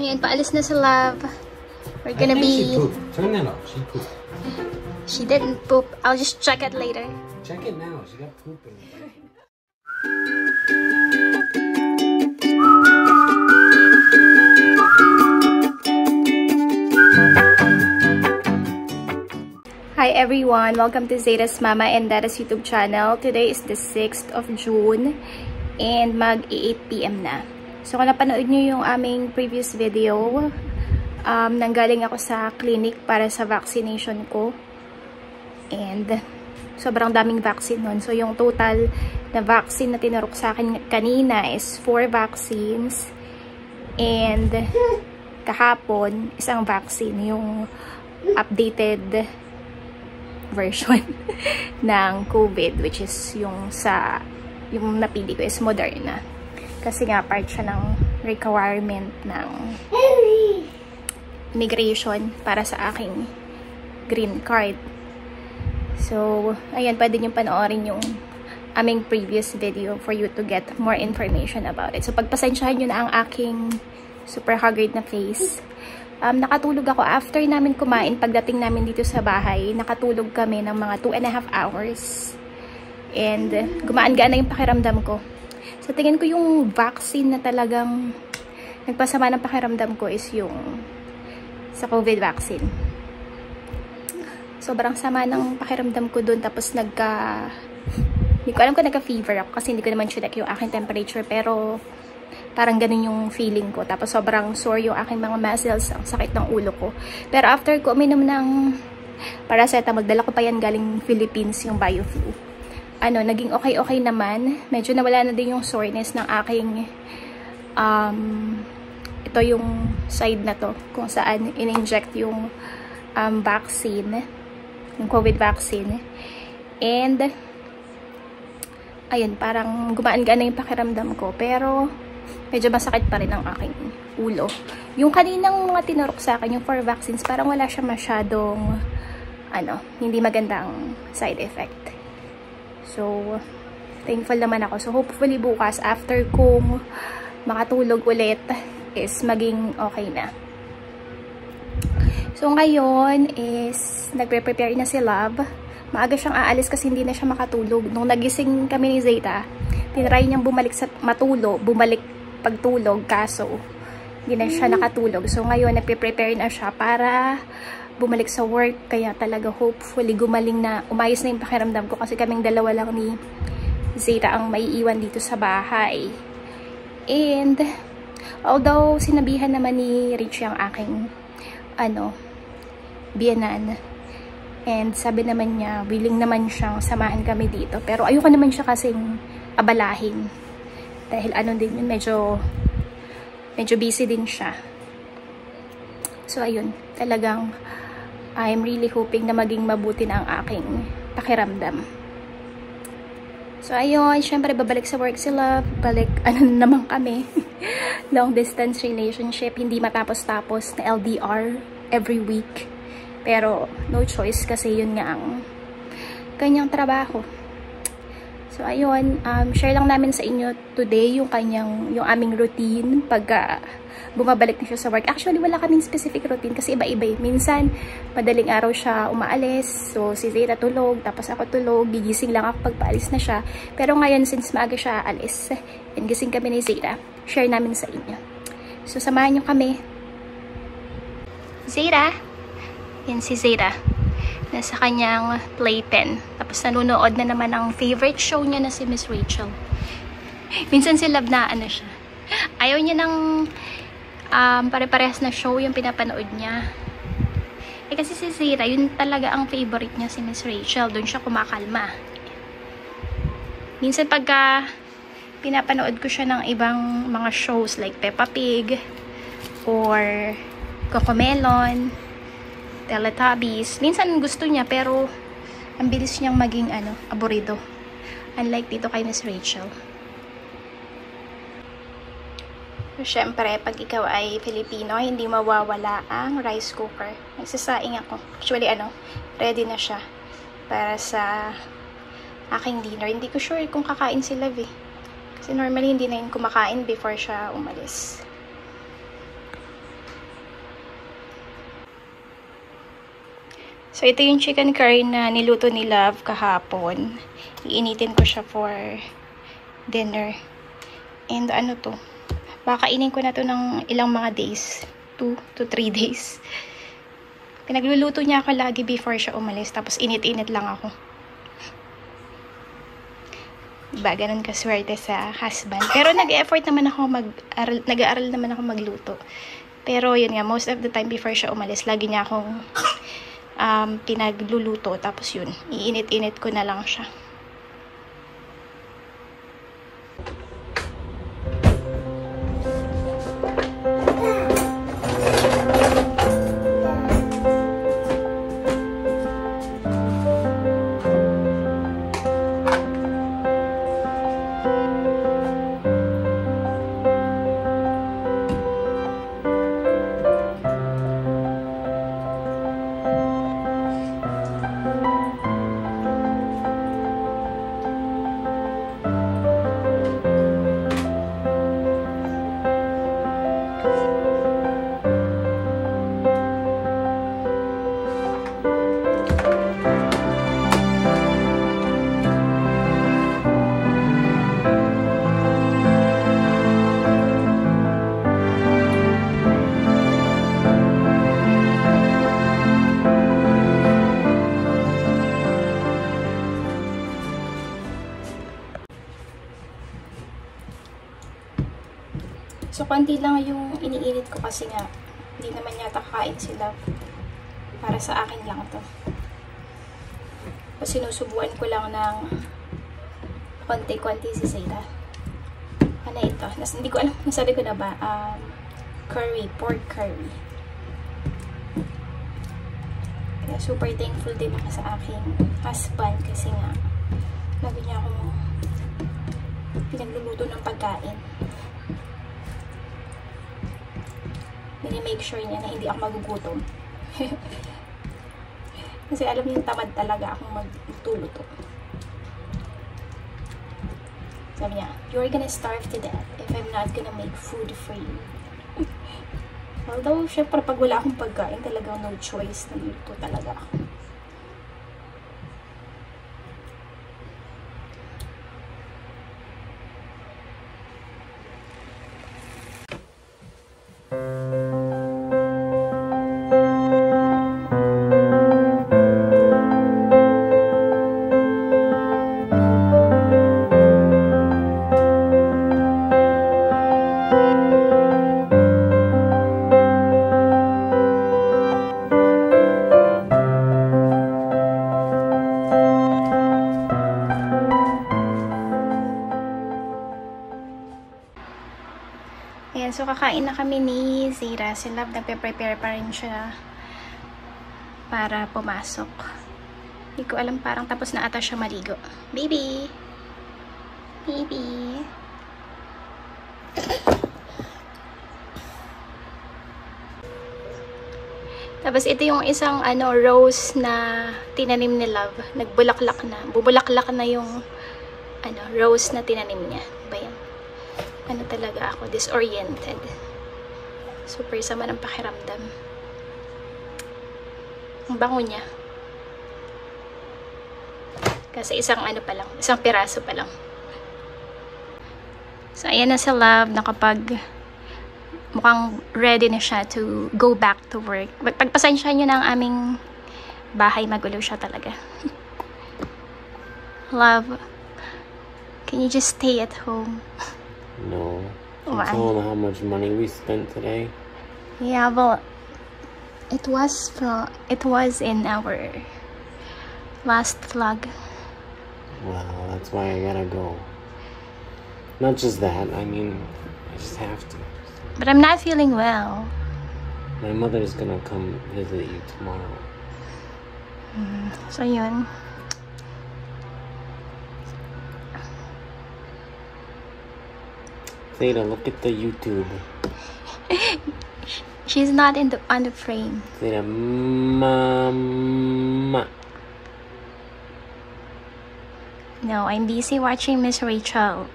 Ayan, paalis na si Love. We're gonna be... She pooped. Turn that off. She pooped. She didn't poop. I'll just check it later. Check it now. She got poop in it. Hi everyone! Welcome to Zeta's Mama and Dada's YouTube channel. Today is the 6th of June and mag-8 PM na. So kung napanood nyo yung aming previous video, nanggaling ako sa clinic para sa vaccination ko. And sobrang daming vaccine nun. So yung total na vaccine na tinurok sa akin kanina is 4 vaccines. And kahapon, isang vaccine, yung updated version ng COVID, which is yung napili ko is Moderna. Kasi nga part siya ng requirement ng immigration para sa aking green card. So, ayan, pwede nyo panoorin yung aming previous video for you to get more information about it. So, pagpasensyahan nyo na ang aking super haggard na face. Nakatulog ako after namin kumain. Pagdating namin dito sa bahay, nakatulog kami ng mga 2.5 hours. And gumaan-gaan na yung pakiramdam ko. So tingin ko yung vaccine na talagang nagpasama ng pakiramdam ko is yung sa COVID vaccine. Sobrang sama ng pakiramdam ko dun. Tapos hindi ko alam kung nagka-fever ako kasi hindi ko naman check yung aking temperature. Pero parang ganun yung feeling ko. Tapos sobrang sore yung aking mga muscles. Ang sakit ng ulo ko. Pero after ko uminom ng paracetamol, dala ko pa yan galing Philippines, yung BioFlu. Naging okay naman. Medyo nawala na din yung soreness ng aking ito yung side na to kung saan in-inject yung vaccine, yung COVID vaccine. And ayun, parang gumaan-gaan na yung pakiramdam ko. Pero medyo masakit pa rin ang aking ulo. Yung kaninang mga tinurok sa akin, yung 4 vaccines, parang wala siya masyadong, hindi magandang side effect. So, thankful naman ako. So, hopefully bukas, after kong makatulog ulit, is maging okay na. So, ngayon is, nagre-prepare na si Love. Maaga siyang aalis kasi hindi na siya makatulog. Nung nagising kami ni Zeta, tinry niyang bumalik pagtulog, kaso hindi na siya nakatulog. So ngayon nagpe-prepare na siya para bumalik sa work, kaya talaga hopefully umayos na yung pakiramdam ko kasi kaming dalawa lang ni Zeta ang maiiwan dito sa bahay. And although sinabihan naman ni Richie ang aking biyanan, and sabi naman niya willing naman siyang samahan kami dito, pero ayoko naman siya kasing abalahin. Dahil din yun, medyo busy din siya. So, ayun. Talagang, I'm really hoping na maging mabuti na ang aking pakiramdam. So, ayun. Syempre, babalik sa work sila. Balik, naman kami. Long distance relationship. Hindi matapos-tapos na LDR every week. Pero, no choice kasi yun nga ang kanyang trabaho. So, ayun, share lang namin sa inyo today yung aming routine pagka bumabalik na siya sa work. Actually, wala kaming specific routine kasi iba-iba. Minsan, madaling araw siya umaalis. So, si Zeta tulog, tapos ako tulog. Gigising lang ako pagpaalis na siya. Pero ngayon, since maaga siya aalis, and gising kami ni Zeta, share namin sa inyo. So, samahan nyo kami. Zeta! Yan si Zeta. Nasa kanyang playpen. Tapos nanonood na naman ang favorite show niya na si Miss Rachel. Minsan si Love na siya. Ayaw niya ng pare-parehas na show yung pinapanood niya. Kasi si Zeta, yun talaga ang favorite niya si Miss Rachel. Doon siya kumakalma. Minsan pagka pinapanood ko siya ng ibang mga shows like Peppa Pig or Cocomelon, Teletubbies. Minsan gusto niya pero ang bilis niyang maging aburido. Unlike dito kay Miss Rachel. So, syempre, pag ikaw ay Filipino, hindi mawawala ang rice cooker. Nagsasaing ako. Actually, ready na siya para sa aking dinner. Hindi ko sure kung kakain si Love Kasi normally hindi na yun kumakain before siya umalis. So, ito yung chicken curry na niluto ni Love kahapon. Iinitin ko siya for dinner. And ano to? Baka kainin ko na to ng ilang mga days. 2 to 3 days. Pinagluluto niya ako lagi before siya umalis. Tapos init-init lang ako. Diba? Ganun kaswerte sa husband. Pero nag-effort naman ako nag-aaral naman ako magluto. Pero yun nga, most of the time before siya umalis, lagi niya akong pinagluluto. Tapos yun, iinit-init ko na lang siya. So, konti lang yung iniinit ko kasi nga, hindi naman yata kakain sila. Para sa akin lang to. So, sinusubuan ko lang ng konti-konti si Zayda. Ano ito? Hindi ko alam, nasabi ko na ba? Curry, pork curry. Kaya super thankful din ako sa aking husband kasi nga, lagi niya akong pinagluluto ng pagkain. Make sure niya na hindi ako magugutom. Kasi alam niyo, tamad talaga akong magtuluto. Sabi niya, you're gonna starve to death if I'm not gonna make food for you. Although, syempre, pag wala akong pagkain, talagang no choice. Nagluto talaga ako. Ayan, so kakain na kami ni Zayda. Si Love, nagpe-prepare pa rin siya para pumasok. Hindi ko alam, parang tapos na ata siya maligo. Baby! Baby! Tapos ito yung isang rose na tinanim ni Love. Nagbulaklak na. Bubulaklak na yung rose na tinanim niya. Ba yan? Ano talaga ako, disoriented. Super sama ng pakiramdam. Ang bango niya. Kasi isang isang piraso pa lang. So, ayan na si Love, nakapag mukhang ready na siya to go back to work. Pagpasensya niyo na ang aming bahay, magulo siya talaga. Love, can you just stay at home? No. Why? Tell them how much money we spent today. Yeah, but it was in our last vlog. Well, that's why I gotta go. Not just that, I mean, I just have to. But I'm not feeling well. My mother's gonna come visit you tomorrow. So yun. Zayda, look at the YouTube. She's not on the frame. Zayda, Mama. No, I'm busy watching Miss Rachel.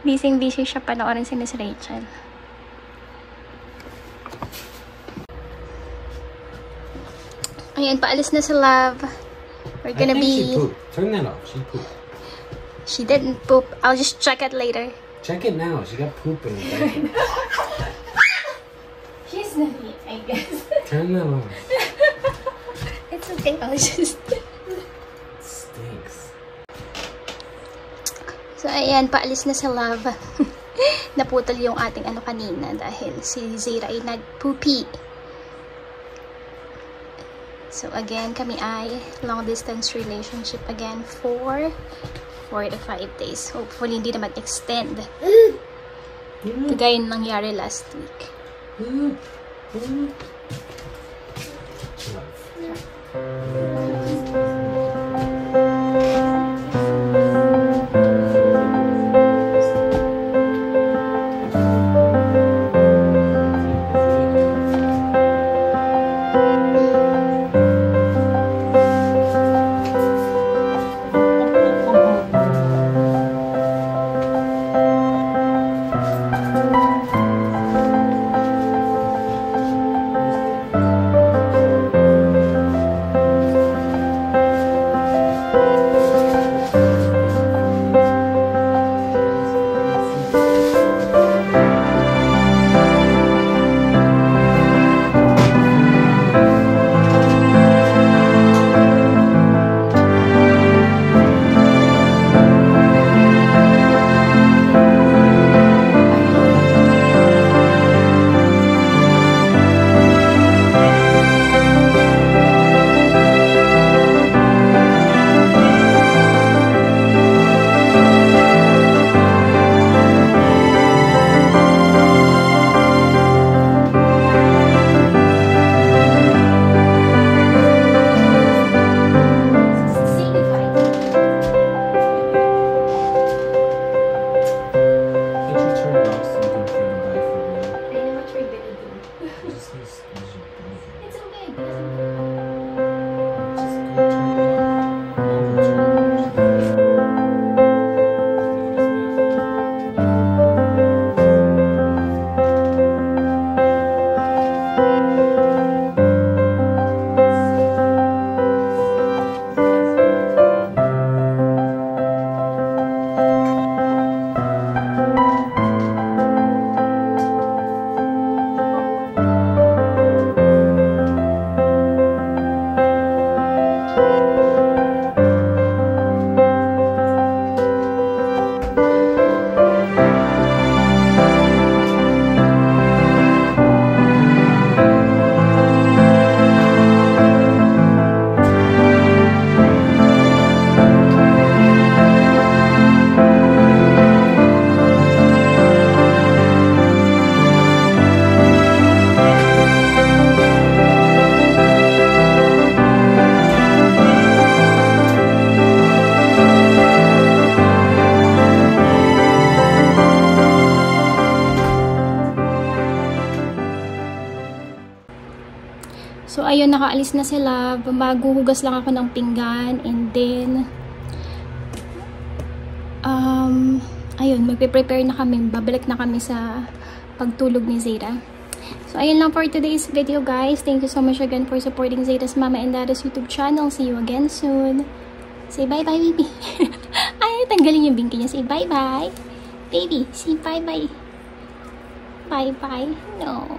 Busy siya panoorin si Miss Rachel. Ayan, paalis na si Love. We're gonna be... She pooped. Turn that off. She pooped. She didn't poop. I'll just check it later. Check it now. She got poop in her diaper. She's naughty, I guess. Turn that off. It's okay. I'll just... It stinks. So, ayan, paalis na si Love. Naputol yung ating ano kanina dahil si Zira ay nag-poopy. So, again, kami ay long-distance relationship again for 4 to 5 days. Hopefully, hindi na mag-extend. Kagaya yung nangyari last week. So, ayun, nakaalis na si Love. Maghuhugas lang ako ng pinggan. And then, ayun, magpe-prepare na kami. Babalik na kami sa pagtulog ni Zira. So, ayun lang for today's video, guys. Thank you so much again for supporting Zira's Mama and Dada's YouTube channel. See you again soon. Say bye-bye, baby. Ay, tanggalin yung binky niya. Say bye-bye. Baby, say bye-bye. Bye-bye. No.